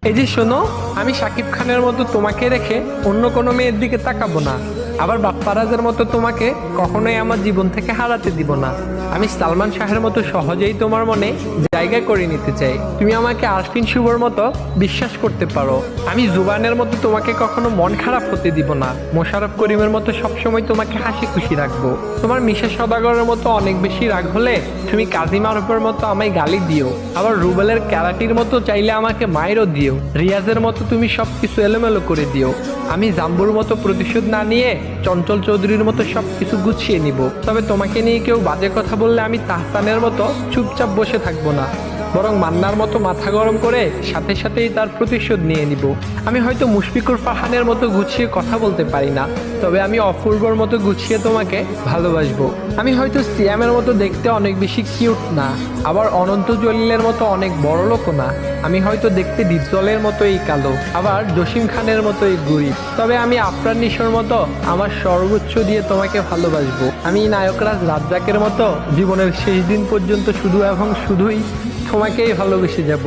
এই যে শোনো, আমি শাকিব খানের মতো তোমাকে রেখে অন্য কোনো মেয়ের দিকে তাকাবো না। আবার বাপ্পারাজের মতো তোমাকে কখনোই আমার জীবন থেকে হারাতে দিব না। আমি সালমান শাহের মতো সহজেই তোমার মনে জায়গা করে নিতে চাই। তুমি আমাকে আরফিন শুভর মতো বিশ্বাস করতে পারো। আমি জুবানের মতো তোমাকে কখনো মন খারাপ হতে দিব না। মোশাররফ করিমের মতো সবসময় তোমাকে হাসি খুশি রাখবো। তোমার মিশা সওদাগরের মতো অনেক বেশি রাগ হলে তুমি কাজী মারুফের মতো আমায় গালি দিও। আবার রুবেলের ক্যারাটির মতো চাইলে আমাকে মায়েরও দিও। রিয়াজের মতো তুমি সবকিছু এলোমেলো করে দিও। আমি জাম্বুর মতো প্রতিশোধ না নিয়ে চঞ্চল চৌধুরীর মতো সবকিছু গুছিয়ে নিব। তবে তোমাকে নিয়ে কেউ বাজে কথা বললে আমি তাহসানের মতো চুপচাপ বসে থাকবো না, বরং মান্নার মতো মাথা গরম করে সাথে সাথেই তার প্রতিশোধ নিয়ে নিব। আমি হয়তো মুশফিকুর ফারহানের মতো গুছিয়ে কথা বলতে পারি না, তবে আমি অপূর্বর মতো গুছিয়ে তোমাকে ভালোবাসবো। আমি হয়তো সিয়ামের মতো দেখতে অনেক বেশি কিউট না, আবার অনন্ত জলিলের মতো অনেক বড় লোকও না। আমি হয়তো দেখতে ডিপজলের মতো এই কালো, আবার জসিম খানের মতো এই গরিব, তবে আমি আফরান নিশোর মতো আমার সর্বোচ্চ দিয়ে তোমাকে ভালোবাসবো। আমি নায়করাজ রাজ্জাকের মতো জীবনের শেষ দিন পর্যন্ত শুধু এবং শুধুই তোমাকেই ভালোবেসে যাব।